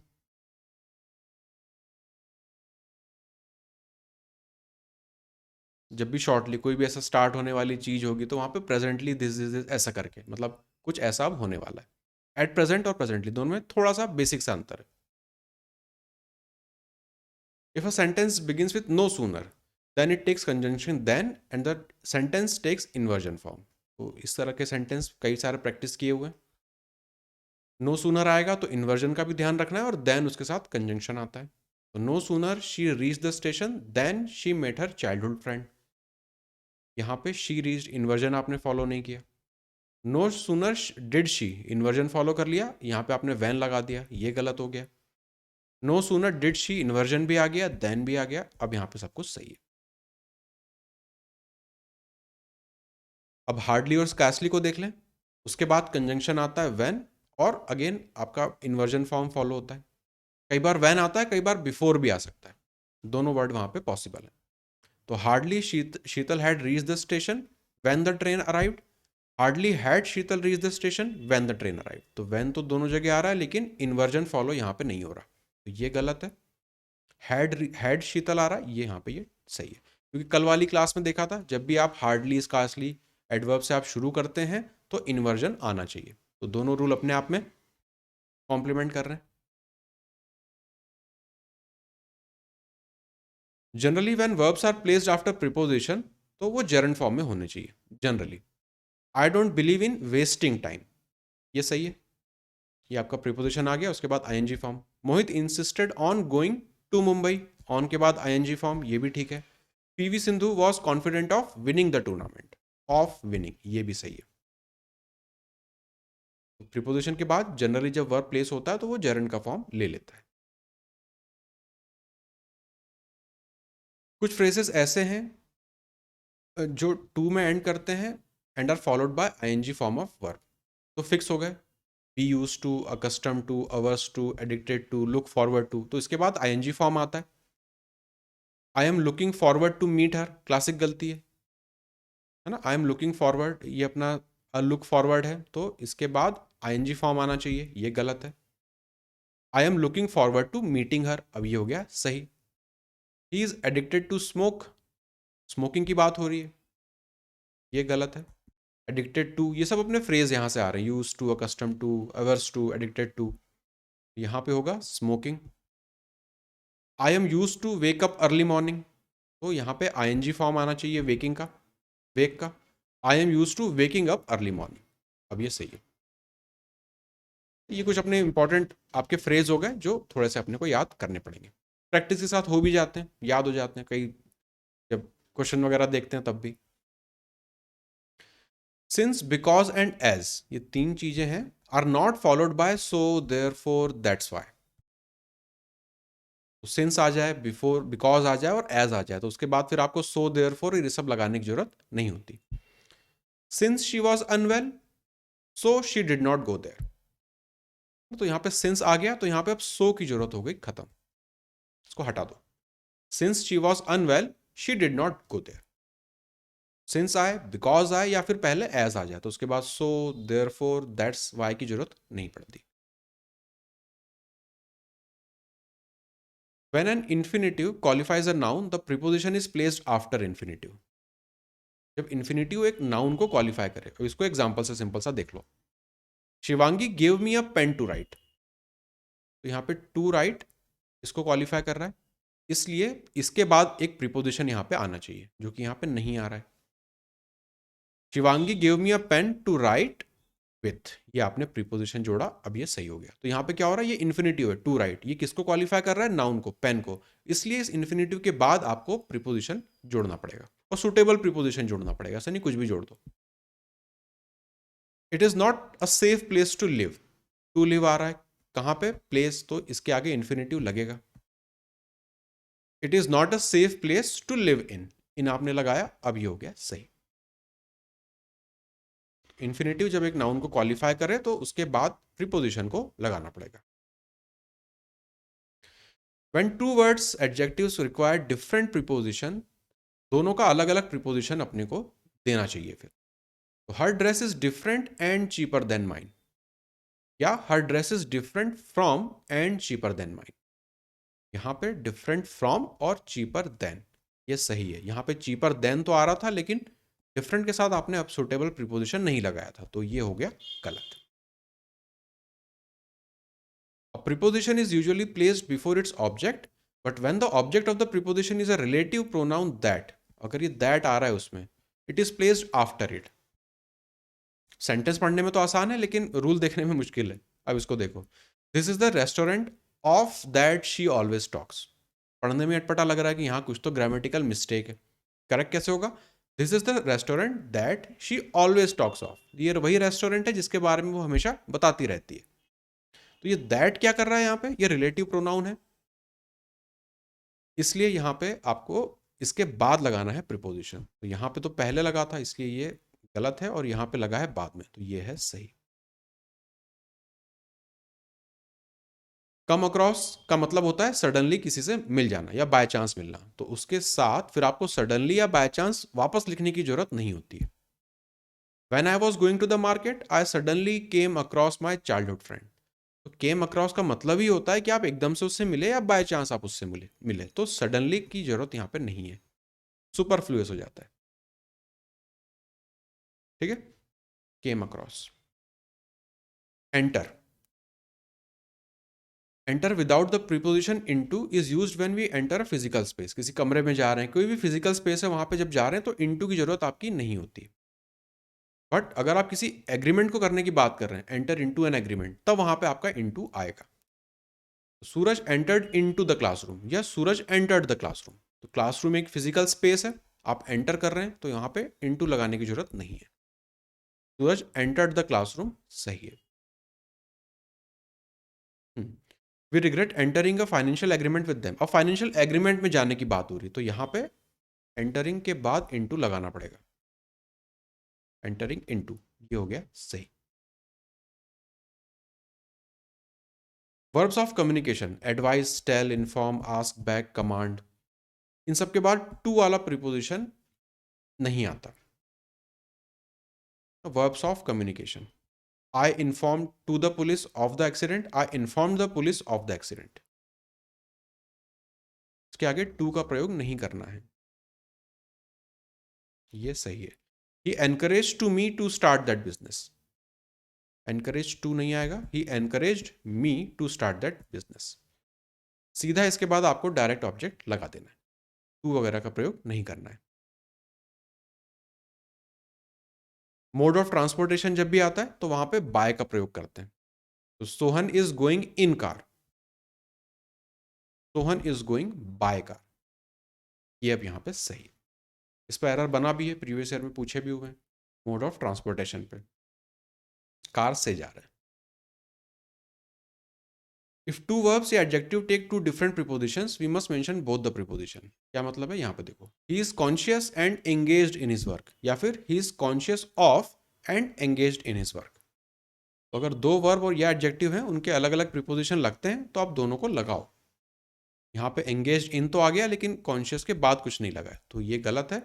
जब भी शॉर्टली कोई भी ऐसा स्टार्ट होने वाली चीज होगी तो वहां पे प्रेजेंटली दिस इज ऐसा करके, मतलब कुछ ऐसा अब होने वाला है। एट प्रेजेंट और प्रेजेंटली दोनों में थोड़ा सा बेसिक सा अंतर है। If a sentence begins with no sooner than it takes conjunction then and the sentence takes inversion form. तो इस तरह के सेंटेंस कई सारे प्रैक्टिस किए हुए हैं। नो सूनर आएगा तो इन्वर्जन का भी ध्यान रखना है, और देन उसके साथ कंजंक्शन आता है। तो no sooner she reach the station then she met her childhood friend. यहाँ पे शी रीच इन्वर्जन आपने फॉलो नहीं किया। No sooner did she inversion follow कर लिया, यहाँ पे आपने वैन लगा दिया, ये गलत हो गया। No sooner did she inversion भी आ गया, देन भी आ गया, अब यहाँ पे सब कुछ सही है। अब हार्डली और स्कैसली को देख लें। उसके बाद कंजंक्शन आता है व्हेन, और अगेन आपका इन्वर्जन फॉर्म फॉलो होता है। कई बार व्हेन आता है, कई बार बिफोर भी आ सकता है, दोनों वर्ड वहां पे पॉसिबल है। तो hardly Sheetal had reach the station when the train arrived, hardly had Sheetal reach the station when the train arrived. तो व्हेन तो दोनों जगह आ रहा है, लेकिन इन्वर्जन फॉलो यहाँ पे नहीं हो रहा, तो ये गलत है। हैड शीतल आ रहा है, ये यहाँ पे ये सही है। क्योंकि कल वाली क्लास में देखा था, जब भी आप हार्डली स्कार्सली एडवर्ब से आप शुरू करते हैं तो इन्वर्जन आना चाहिए। तो दोनों रूल अपने आप में कॉम्प्लीमेंट कर रहे हैं। Generally when verbs are placed after preposition, तो वो जेरंड फॉर्म में होने चाहिए generally. I don't believe in wasting time, ये सही है। ये आपका प्रीपोजिशन आ गया, उसके बाद ING form. Mohit insisted on going to Mumbai, on के बाद आईएनजी फॉर्म, ये भी ठीक है। PV Sindhu was confident of winning the tournament, of winning, ये भी सही है। तो प्रीपोजिशन के बाद जनरली जब वर्ब प्लेस होता है तो वो जेरंड का फॉर्म ले लेता है। कुछ फ्रेजेस ऐसे हैं जो टू में एंड करते हैं end are followed by ING form of verb, तो फिक्स हो गए। Be use to, accustom to, averse to, addicted to, look forward to, तो इसके बाद आईएनजी फॉर्म आता है। I am looking forward to meet her, classic गलती है ना। आई एम लुकिंग फॉरवर्ड, ये अपना लुक फॉरवर्ड है, तो इसके बाद आईएनजी फॉर्म आना चाहिए, ये गलत है। I am looking forward to meeting her, अब ये हो गया सही। He is addicted to smoke, smoking की बात हो रही है, ये गलत है। एडिक्टेड टू, ये सब अपने फ्रेज यहां से आ रहे हैं, use to, accustom to, averse to, addicted to, यहां पे होगा smoking. I am use to wake up early morning, तो यहां पे आईएनजी फॉर्म आना चाहिए वेकिंग का, वेक का। I am use to waking up early morning, अब ये सही है। ये कुछ अपने इंपॉर्टेंट आपके फ्रेज हो गए जो थोड़े से अपने को याद करने पड़ेंगे। प्रैक्टिस के साथ हो भी जाते हैं, याद हो जाते हैं कई, जब क्वेश्चन वगैरह देखते हैं तब भी। सिंस, बिकॉज एंड एज, ये तीन चीजें हैं, are not followed by so, therefore, that's why. तो सिंस आ जाए, बिफोर, बिकॉज आ जाए और एज आ जाए, तो उसके बाद फिर आपको सो, देयरफॉर, ये सब लगाने की जरूरत नहीं होती। Since she was unwell so she did not go there, तो यहां पे सिंस आ गया, तो यहां पे अब सो की जरूरत हो गई, खत्म, इसको हटा दो। Since she was unwell she did not go there. Since आए, बिकॉज आए, या फिर पहले एज आ जाए, तो उसके बाद सो, देयरफॉर, दैट्स वाई की जरूरत नहीं पड़ती। When an infinitive qualifies a noun, the preposition is placed after infinitive. जब infinitive एक noun को qualify करे, और इसको एग्जाम्पल से सिंपल सा देख लो। Shivangi give me a pen to write, तो यहाँ पे टू राइट इसको क्वालिफाई कर रहा है, इसलिए इसके बाद एक प्रीपोजिशन यहाँ पे आना चाहिए, जो कि यहाँ पे नहीं आ रहा है। Shivangi give me a pen to write with, ये आपने प्रीपोजिशन जोड़ा, अब ये सही हो गया। तो यहाँ पे क्या हो रहा है, ये इन्फिनेटिव है, टू राइट, ये किसको क्वालिफाई कर रहा है, नाउन को, पेन को, इसलिए इस इन्फिनेटिव के बाद आपको प्रीपोजिशन जोड़ना पड़ेगा और सुटेबल प्रीपोजिशन जोड़ना पड़ेगा, ऐसा नहीं कुछ भी जोड़ दो। It is not a safe place to live, to live आ रहा है कहां पे, प्लेस, तो इसके आगे इन्फिनेटिव लगेगा। It is not a safe place to live in आपने लगाया, अब ये हो गया सही। इन्फिनेटिव जब एक नाउन को क्वालिफाई करे तो उसके बाद प्रीपोजिशन को लगाना पड़ेगा। When two words adjectives require different preposition, दोनों का अलग अलग प्रीपोजिशन अपने को देना चाहिए फिर। तो her dress is different and cheaper than mine, या her dress is different from and cheaper than mine. यहाँ पे डिफरेंट फ्रॉम और चीपर देन, ये सही है। यहाँ पे चीपर देन तो आ रहा था, लेकिन डिफरेंट के साथ आपने अब सुटेबल प्रीपोजिशन नहीं लगाया था, तो ये हो गया गलत। A preposition is usually placed before its object, but when the object of the preposition is a relative pronoun that, अगर ये that आ रहा है उसमें, it is placed after it। Sentence पढ़ने में तो आसान है, लेकिन रूल देखने में मुश्किल है। अब इसको देखो, this is the restaurant of that she always talks, पढ़ने में अटपटा लग रहा है कि यहाँ कुछ तो ग्रामेटिकल मिस्टेक है। करेक्ट कैसे होगा, this is the restaurant that she always talks of, ये वही रेस्टोरेंट है जिसके बारे में वो हमेशा बताती रहती है। तो ये दैट क्या कर रहा है यहाँ पे, ये रिलेटिव प्रोनाउन है, इसलिए यहाँ पे आपको इसके बाद लगाना है प्रीपोजिशन। तो यहाँ पे तो पहले लगा था, इसलिए ये गलत है, और यहाँ पे लगा है बाद में, तो ये है सही। कम अक्रॉस का मतलब होता है सडनली किसी से मिल जाना या बाय चांस मिलना, तो उसके साथ फिर आपको सडनली या बाय चांस वापस लिखने की जरूरत नहीं होती है। When I was going to the market, I suddenly came across my childhood friend। तो केम अक्रॉस का मतलब ही होता है कि आप एकदम से उससे मिले या बाय चांस आप उससे मिले, तो सडनली की जरूरत यहां पे नहीं है, सुपरफ्लुअस हो जाता है। ठीक है, came across. Enter, enter without the preposition into is used when we enter a physical space. किसी कमरे में जा रहे हैं, कोई भी फिजिकल स्पेस है, वहां पे जब जा रहे हैं तो इनटू की जरूरत आपकी नहीं होती। बट अगर आप किसी एग्रीमेंट को करने की बात कर रहे हैं, एंटर इनटू एन एग्रीमेंट, तब वहां पे आपका इनटू आएगा। सूरज एंटर्ड इनटू द क्लासरूम, या सूरज एंटर्ड द क्लासरूम, तो क्लासरूम एक फिजिकल स्पेस है, आप एंटर कर रहे हैं, तो यहां पे इनटू लगाने की जरूरत नहीं है। सूरज एंटर्ड द क्लासरूम सही है। We regret entering a financial agreement with them, अब फाइनेंशियल एग्रीमेंट में जाने की बात हो रही, तो यहां पे एंटरिंग के बाद इनटू लगाना पड़ेगा, एंटरिंग इनटू, ये हो गया सही। Verbs of communication, advice, tell, inform, ask, back, command, इन सब के बाद टू वाला प्रीपोजिशन नहीं आता। Verbs of communication, I informed to the police of the accident, I informed the police of the accident, इसके आगे टू का प्रयोग नहीं करना है, ये सही है। He encouraged to me to start that business, encouraged to नहीं आएगा, he encouraged me to start that business। सीधा इसके बाद आपको डायरेक्ट ऑब्जेक्ट लगा देना है, टू वगैरह का प्रयोग नहीं करना है। मोड ऑफ ट्रांसपोर्टेशन जब भी आता है तो वहां पे बाय का प्रयोग करते हैं, तो Sohan is going in car, Sohan is going by car, ये अब यहां पे सही है। इस पर एरर बना भी है, प्रीवियस ईयर में पूछे भी हुए हैं, मोड ऑफ ट्रांसपोर्टेशन पे कार से जा रहे हैं। इफ टू वर्ब्स या adjective take two different prepositions we must mention both the preposition. क्या मतलब है, यहाँ पे देखो, he is conscious and engaged in his work, या फिर he is conscious of and engaged in his work. तो अगर दो वर्ब और या एडजेक्टिव हैं, उनके अलग अलग प्रीपोजिशन लगते हैं, तो आप दोनों को लगाओ। यहाँ पे एंगेज्ड इन तो आ गया, लेकिन कॉन्शियस के बाद कुछ नहीं लगा है, तो ये गलत है।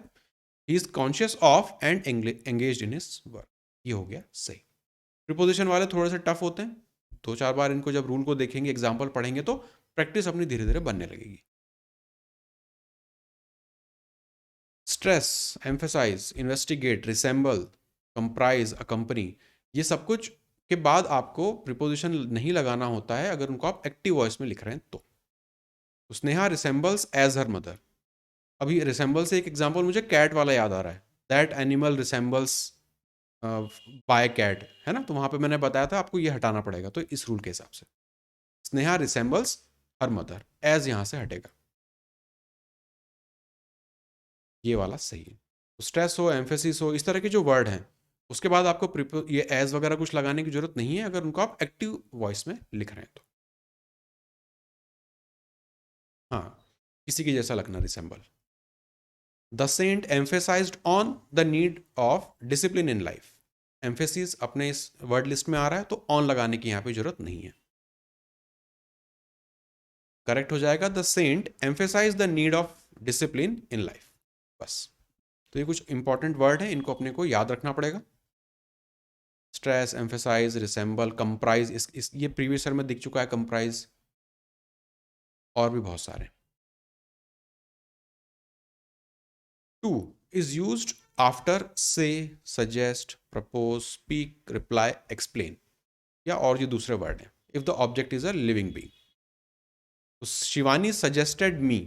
He is conscious of and engaged in his work, ये हो गया सही। प्रीपोजिशन वाले थोड़े से टफ होते हैं, दो चार बार इनको जब रूल को देखेंगे, एग्जाम्पल पढ़ेंगे, तो प्रैक्टिस अपनी धीरे धीरे बनने लगेगी। Stress, emphasize, investigate, resemble, comprise, accompany, ये सब कुछ के बाद आपको प्रीपोजिशन नहीं लगाना होता है अगर उनको आप एक्टिव वॉइस में लिख रहे हैं तो तो Sneha resembles as her mother. अभी रिसेंबल से एक एग्जांपल मुझे कैट वाला याद आ रहा है, that animal resembles by cat, है ना, तो वहां पे मैंने बताया था आपको ये हटाना पड़ेगा, तो इस रूल के हिसाब से Sneha resembles her mother, as यहां से हटेगा, ये वाला सही है। तो स्ट्रेस हो, एम्फेसिस हो, इस तरह के जो वर्ड हैं, उसके बाद आपको ये एज वगैरह कुछ लगाने की जरूरत नहीं है अगर उनको आप एक्टिव वॉइस में लिख रहे हैं तो। हाँ, किसी के जैसा लगना, resemble. The saint emphasized on the need of discipline in life. Emphasis अपने इस वर्ड लिस्ट में आ रहा है तो ऑन लगाने की यहां पे जरूरत नहीं है। करेक्ट हो जाएगा, the saint emphasize the need of discipline in life, बस। तो ये कुछ इंपॉर्टेंट वर्ड है, इनको अपने को याद रखना पड़ेगा। स्ट्रेस, एम्फेसाइज, रिसेंबल, कंप्राइज, इस ये प्रीवियस ईयर में दिख चुका है, कंप्राइज, और भी बहुत सारे। To is used after say, suggest, propose, speak, reply, explain, या और ये दूसरे वर्ड हैं, if the object is a living being. तो Shivani suggested me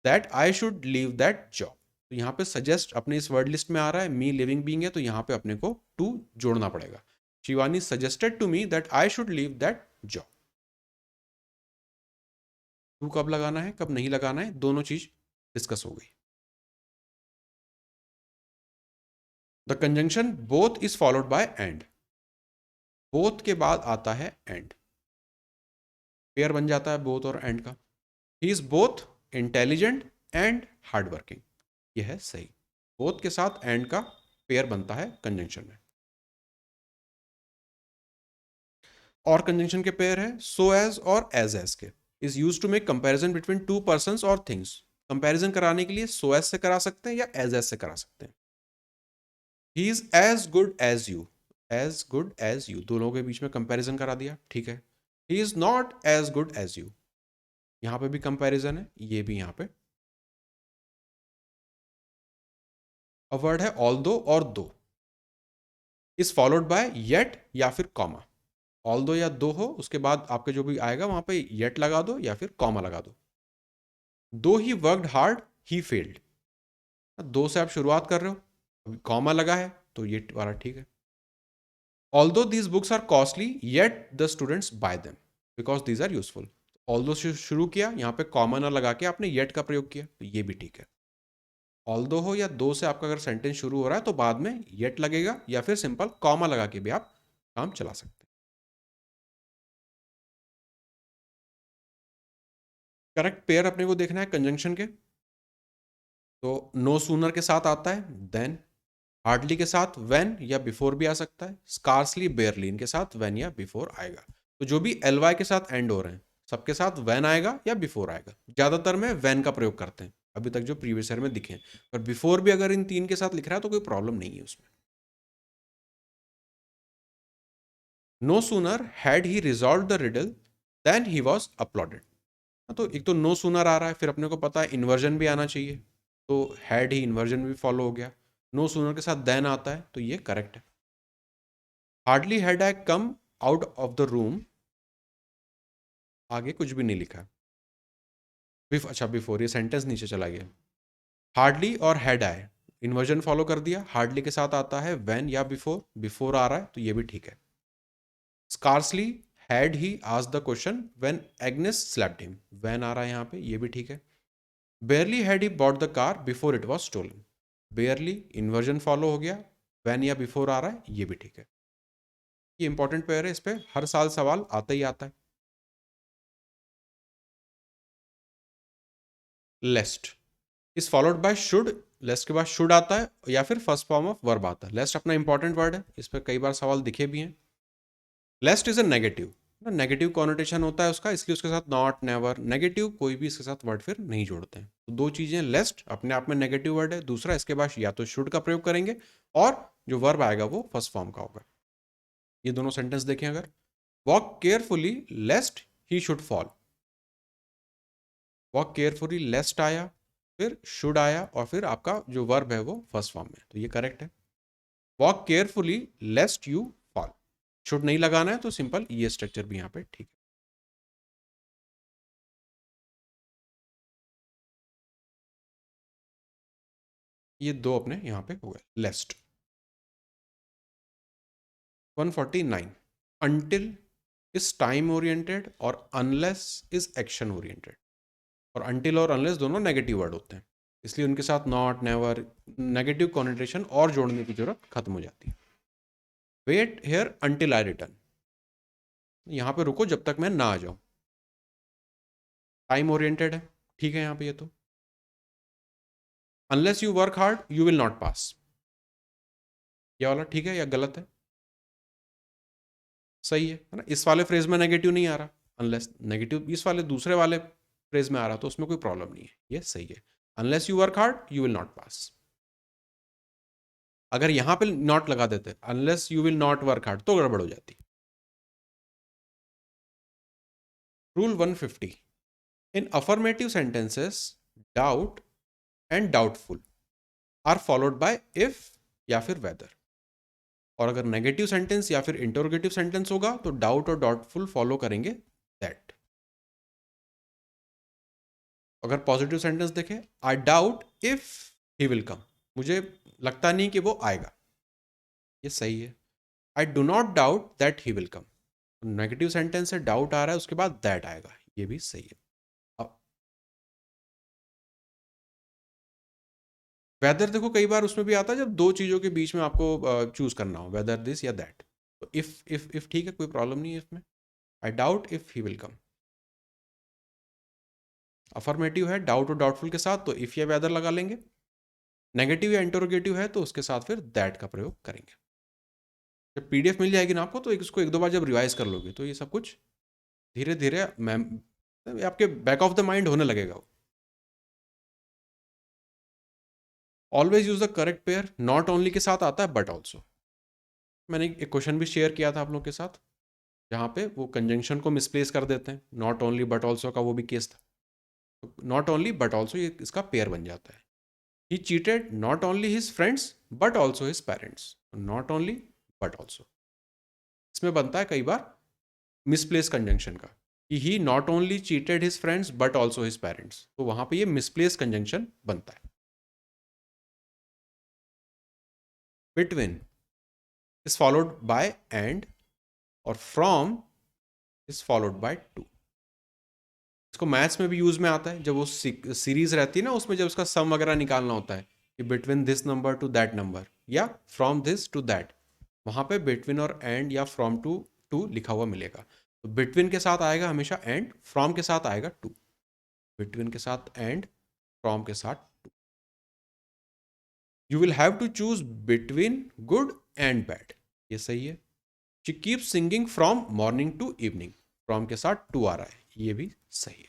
that I should leave that job. तो यहाँ पे सजेस्ट अपने इस वर्ड लिस्ट में आ रहा है, मी लिविंग बीइंग है, तो यहाँ पे अपने को टू जोड़ना पड़ेगा। Shivani suggested to me that I should leave that job. To कब लगाना है, कब नहीं लगाना है, दोनों चीज डिस्कस हो गई। The conjunction both is followed by and. Both के बाद आता है एंड, पेयर बन जाता है बोथ और एंड का। He is both intelligent and hard working, यह है सही। बोथ के साथ एंड का पेयर बनता है कंजंक्शन में। और कंजंक्शन के पेयर है सो एज और एज के। Is use to make comparison between two persons और थिंग्स। कंपैरिजन कराने के लिए सो एज से करा सकते हैं या एज से करा सकते हैं। He is as good as you, as good as you, दो लोगों के बीच में कंपैरिजन करा दिया, ठीक है। He is not as good as you, यहां पे भी कंपैरिजन है, ये भी यहां पे। अ वर्ड है ऑल दो और दो, इज फॉलोड बाय येट या फिर कॉमा। ऑल दो या दो हो, उसके बाद आपके जो भी आएगा वहां पे येट लगा दो या फिर कॉमा लगा दो। दो he worked hard he failed, दो से आप शुरुआत कर रहे हो, अभी कॉमा लगा है तो ये वाला ठीक है। Although these books are costly yet the students buy them because these are useful. Although से शुरू किया, यहाँ पे कॉमा ना लगा के आपने येट का प्रयोग किया, तो ये भी ठीक है। ऑल्दो हो या दो से आपका अगर सेंटेंस शुरू हो रहा है तो बाद में येट लगेगा या फिर सिंपल कॉमा लगा के भी आप काम चला सकते हैं। करेक्ट पेयर अपने को देखना है कंजंक्शन के, तो नो सूनर के साथ आता है देन, हार्डली के साथ व्हेन या बिफोर भी आ सकता है, स्कार्सली बेयरली इनके साथ व्हेन या बिफोर आएगा। तो जो भी एल वाई के साथ एंड हो रहे हैं सबके साथ व्हेन आएगा या बिफोर आएगा। ज्यादातर में व्हेन का प्रयोग करते हैं अभी तक जो प्रीवियस ईयर में दिखे हैं, पर बिफोर भी अगर इन तीन के साथ लिख रहा है तो कोई प्रॉब्लम नहीं है उसमें। No sooner had he resolve the riddle then he was applauded. तो एक तो नो सूनर आ रहा है, फिर अपने को पता है इन्वर्जन भी आना चाहिए, तो हैड ही इन्वर्जन भी फॉलो हो गया। नो सूनर के साथ देन आता है तो ये करेक्ट है। Hardly had I come out of the room, आगे कुछ भी नहीं लिखा। अच्छा बिफोर, ये सेंटेंस नीचे चला गया। हार्डली और हैड आई इन्वर्जन फॉलो कर दिया, हार्डली के साथ आता है व्हेन या बिफोर, बिफोर आ रहा है तो ये भी ठीक है। Scarcely had he asked the question when Agnes slapped him, when आ रहा है यहाँ पे, ये भी ठीक है। Barely had he bought the car before it was stolen, barely inversion follow हो गया, व्हेन या बिफोर आ रहा है, ये भी ठीक है। ये इंपॉर्टेंट पेयर है, इस पे हर साल सवाल आता ही आता है। लेस्ट इज फॉलोड बाय शुड, लेस्ट के बाद शुड आता है या फिर फर्स्ट फॉर्म ऑफ वर्ब आता है। लेस्ट अपना इंपॉर्टेंट वर्ड है, इस पर कई बार सवाल दिखे भी हैं। Lest is a negative, negative connotation होता है उसका, इसलिए उसके साथ नॉट, नेवर, नेगेटिव कोई भी इसके साथ वर्ड फिर नहीं जोड़ते हैं। तो दो चीजें, लेस्ट अपने आप में नेगेटिव वर्ड है, दूसरा इसके बाद या तो शुड का प्रयोग करेंगे और जो वर्ब आएगा वो फर्स्ट फॉर्म का होगा। ये दोनों सेंटेंस देखें अगर, walk carefully lest he should fall, walk carefully lest आया, फिर शुड आया और फिर आपका जो वर्ब है वो फर्स्ट फॉर्म में, तो ये करेक्ट है। Walk carefully लेस्ट you fall, should नहीं लगाना है तो सिंपल ये स्ट्रक्चर भी यहाँ पे ठीक है। ये दो अपने यहाँ पे हो गए लेस्ट। 149 until is time oriented और unless is action oriented। और until और unless दोनों नेगेटिव वर्ड होते हैं, इसलिए उनके साथ नॉट, नेवर, नेगेटिव कॉन्नोटेशन और जोड़ने की जरूरत खत्म हो जाती है। Wait here until I return, यहाँ पे रुको जब तक मैं ना आ जाऊं। टाइम ओरिएंटेड है, ठीक है यहाँ पे ये तो। Unless you work hard you will not पास, ये वाला ठीक है या गलत है? सही है ना? इस वाले फ्रेज में नेगेटिव नहीं आ रहा, अनलेस नेगेटिव इस वाले दूसरे वाले फ्रेज में आ रहा, तो उसमें कोई प्रॉब्लम नहीं है, ये सही है। Unless you work hard you will not pass. अगर यहां पे नॉट लगा देते unless you will not work hard तो गड़बड़ हो जाती। Rule 150 in affirmative sentences doubt and doubtful are followed by if या फिर वेदर। और अगर नेगेटिव सेंटेंस या फिर इंटरोगेटिव सेंटेंस होगा तो डाउट और डाउटफुल फॉलो करेंगे दैट। अगर पॉजिटिव सेंटेंस देखें, I doubt if he will come, मुझे लगता नहीं कि वो आएगा, ये सही है। I do not doubt that he will come, negative sentence है, डाउट आ रहा है, उसके बाद दैट आएगा, ये भी सही है। अब वेदर देखो कई बार उसमें भी आता है जब दो चीजों के बीच में आपको चूज करना हो, वेदर दिस या दैट, तो इफ ठीक है, कोई प्रॉब्लम नहीं है इसमें। I doubt if he will come affirmative है, डाउट और डाउटफुल के साथ तो इफ या वेदर लगा लेंगे। नेगेटिव या इंटरोगेटिव है तो उसके साथ फिर दैट का प्रयोग करेंगे। जब पीडीएफ मिल जाएगी ना आपको तो इसको एक दो बार जब रिवाइज कर लोगे तो ये सब कुछ धीरे धीरे मैम आपके बैक ऑफ द माइंड होने लगेगा। Always use the correct pair, not only के साथ आता है बट ऑल्सो। मैंने एक क्वेश्चन भी शेयर किया था आप लोग के साथ जहाँ पे वो कंजंक्शन को मिसप्लेस कर देते हैं, नॉट ओनली बट ऑल्सो का वो भी केस था। नॉट ओनली बट ऑल्सो ये इसका पेयर बन जाता है। He cheated not only his friends but also his parents, not only but also इसमें बनता है कई बार मिसप्लेस कंजंक्शन का, कि he not only cheated his friends but also his parents, तो वहां पे ये मिसप्लेस कंजंक्शन बनता है। Between is followed by and और from is followed by to. इसको मैथ्स में भी यूज में आता है, जब वो सीरीज रहती है ना उसमें जब उसका सम वगैरह निकालना होता है कि between this number two that number या फ्रॉम दिस टू दैट, वहां पे बिटवीन और एंड या फ्रॉम टू टू लिखा हुआ मिलेगा। तो बिटवीन के साथ आएगा हमेशा एंड, फ्रॉम के साथ आएगा टू, बिटवीन के साथ एंड, फ्रॉम के साथ to. You will have to choose between good and bad, ये सही है। She keep singing from morning to evening, from के साथ टू आ रहा है, ये भी सही है।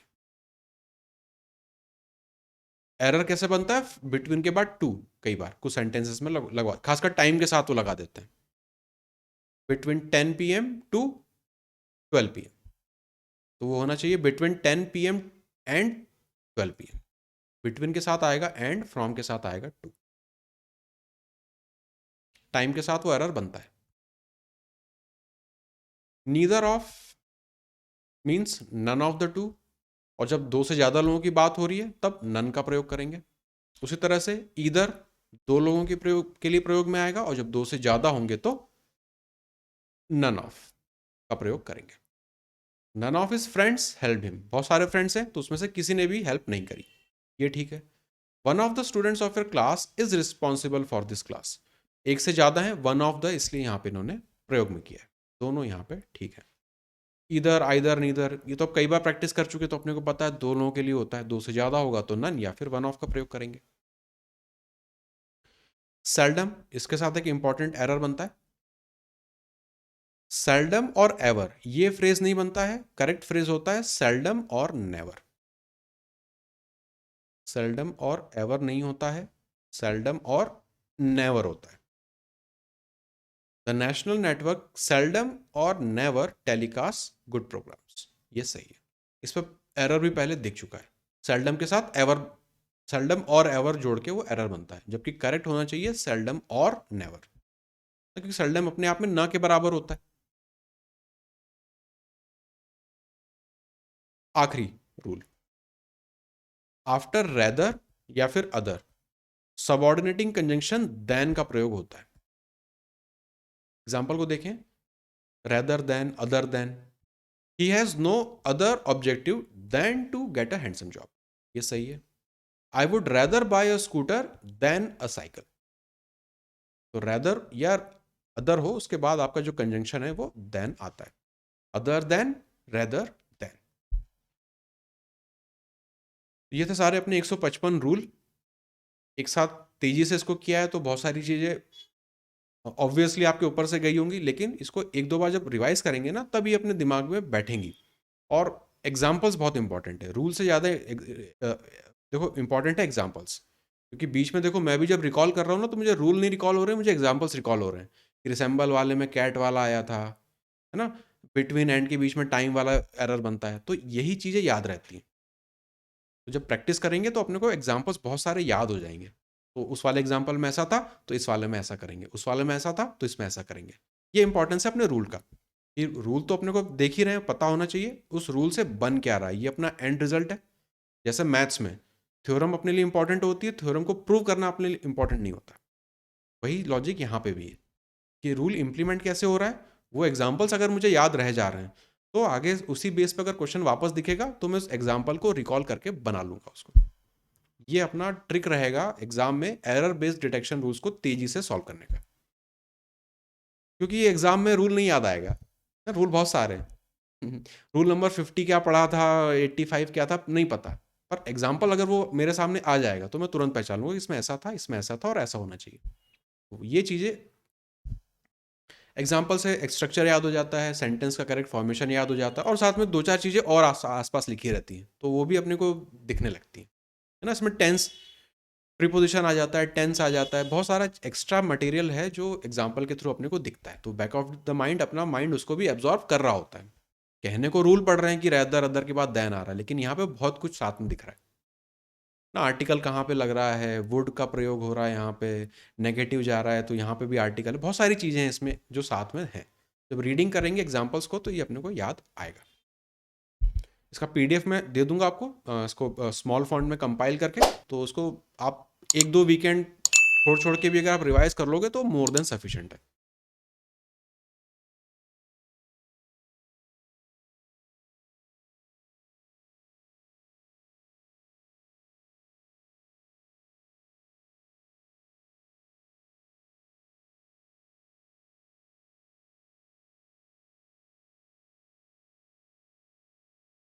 एरर कैसे बनता है बिटवीन के बाद टू, कई बार कुछ सेंटेंसेस में लगवा, खासकर टाइम के साथ वो लगा देते हैं, बिटवीन 10 PM टू 12 PM, तो वो होना चाहिए between 10 PM and 12 PM। Between के साथ आएगा एंड, फ्रॉम के साथ आएगा टू, टाइम के साथ वो एरर बनता है। Neither of means none of the two, और जब दो से ज्यादा लोगों की बात हो रही है तब नन का प्रयोग करेंगे। उसी तरह से ईदर दो लोगों के प्रयोग के लिए प्रयोग में आएगा, और जब दो से ज्यादा होंगे तो नन ऑफ का प्रयोग करेंगे। None of his friends help him, बहुत सारे फ्रेंड्स हैं तो उसमें से किसी ने भी हेल्प नहीं करी, ये ठीक है। One of the students of your class is responsible for this class, एक से ज्यादा है, वन ऑफ द इसलिए यहां पे इन्होंने प्रयोग में किया है, दोनों यहां पे ठीक है। इधर आइदर नीदर ये तो आप कई बार प्रैक्टिस कर चुके तो अपने को पता है दो लोगों के लिए होता है, दो से ज्यादा होगा तो नन या फिर वन ऑफ का प्रयोग करेंगे। सेल्डम, इसके साथ एक इंपॉर्टेंट एरर बनता है, सेल्डम और एवर ये फ्रेज नहीं बनता है, करेक्ट फ्रेज होता है सेल्डम और नेवर। सेल्डम और एवर नहीं होता है, सेल्डम और नेवर होता है। द नेशनल नेटवर्क सेल्डम और नेवर टेलीकास्ट गुड प्रोग्राम्स, ये सही है। इस पर एरर भी पहले दिख चुका है, सेल्डम के साथ एवर, सेल्डम और एवर जोड़ के वो एरर बनता है, जबकि करेक्ट होना चाहिए सेल्डम और नेवर, क्योंकि सेल्डम अपने आप में ना के बराबर होता है। आखिरी रूल, आफ्टर रेदर या फिर अदर सबऑर्डिनेटिंग कंजंक्शन देन का प्रयोग होता है। एग्जाम्पल को देखें, rather than, other than. He has no other objective than to get a handsome job, ये सही है। I would rather buy a scooter than a cycle. तो रेदर या अदर हो, उसके बाद आपका जो कंजंक्शन है वो देन आता है, अदर देन, रेदर देन। ये थे सारे अपने 155 रूल। एक साथ तेजी से इसको किया है तो बहुत सारी चीजें ऑब्वियसली आपके ऊपर से गई होंगी, लेकिन इसको एक दो बार जब रिवाइज करेंगे ना तभी अपने दिमाग में बैठेंगी। और एग्जाम्पल्स बहुत इंपॉर्टेंट है, रूल से ज़्यादा देखो इंपॉर्टेंट है एग्जाम्पल्स, क्योंकि बीच में देखो मैं भी जब रिकॉल कर रहा हूँ ना तो मुझे रूल नहीं रिकॉल हो रहे हैं, मुझे एग्जाम्पल्स रिकॉल हो रहे हैं कि रिसेंबल वाले में कैट वाला आया था, है ना, बिटवीन एंड के बीच में टाइम वाला एरर बनता है, तो यही चीज़ें याद रहती हैं। तो जब प्रैक्टिस करेंगे तो अपने को एग्जाम्पल्स बहुत सारे याद हो जाएंगे। तो उस वाले एग्जाम्पल में ऐसा था तो इस वाले में ऐसा करेंगे, उस वाले में ऐसा था तो इसमें ऐसा करेंगे। ये इंपॉर्टेंस है अपने रूल का। ये रूल तो अपने को देख ही रहे हैं, पता होना चाहिए उस रूल से बन क्या रहा है, ये अपना एंड रिजल्ट है। जैसे मैथ्स में थ्योरम अपने लिए इंपॉर्टेंट होती है, थ्योरम को प्रूव करना अपने लिए इंपॉर्टेंट नहीं होता। वही लॉजिक यहाँ पे भी है कि रूल इंप्लीमेंट कैसे हो रहा है, वो एग्जाम्पल्स अगर मुझे याद रह जा रहे हैं तो आगे उसी बेस पे अगर क्वेश्चन वापस दिखेगा तो मैं उस एग्जाम्पल को रिकॉल करके बना लूंगा उसको। ये अपना ट्रिक रहेगा एग्जाम में एरर बेस्ड डिटेक्शन रूल्स को तेजी से सॉल्व करने का, क्योंकि ये एग्जाम में रूल नहीं याद आएगा, रूल बहुत सारे हैं। रूल नंबर 50 क्या पढ़ा था, 85 क्या था, नहीं पता, पर एग्जाम्पल अगर वो मेरे सामने आ जाएगा तो मैं तुरंत पहचान लूंगा इसमें ऐसा था, इसमें ऐसा था और ऐसा होना चाहिए। तो ये चीज़ें एग्जाम्पल से स्ट्रक्चर याद हो जाता है, सेंटेंस का करेक्ट फॉर्मेशन याद हो जाता है, और साथ में दो चार चीज़ें और आसपास लिखी रहती हैं तो वो भी अपने को दिखने लगती हैं, है ना। इसमें टेंस, प्रीपोजिशन आ जाता है, टेंस आ जाता है, बहुत सारा एक्स्ट्रा मटेरियल है जो एग्जाम्पल के थ्रू अपने को दिखता है। तो बैक ऑफ द माइंड अपना माइंड उसको भी एब्जॉर्व कर रहा होता है। कहने को रूल पढ़ रहे हैं कि रेदर अदर के बाद देन आ रहा है, लेकिन यहाँ पे बहुत कुछ साथ में दिख रहा है ना। आर्टिकल कहाँ पे लग रहा है, वुड का प्रयोग हो रहा है यहाँ पे, नेगेटिव जा रहा है तो यहाँ पे भी आर्टिकल है, बहुत सारी चीज़ें हैं इसमें जो साथ में हैं। जब रीडिंग करेंगे एग्जाम्पल्स को तो ये अपने को याद आएगा। इसका पीडीएफ मैं दे दूंगा आपको, इसको स्मॉल फॉन्ट में कंपाइल करके, तो उसको आप एक दो वीकेंड छोड़ छोड़ के भी अगर आप रिवाइज कर लोगे तो मोर देन सफिशिएंट है।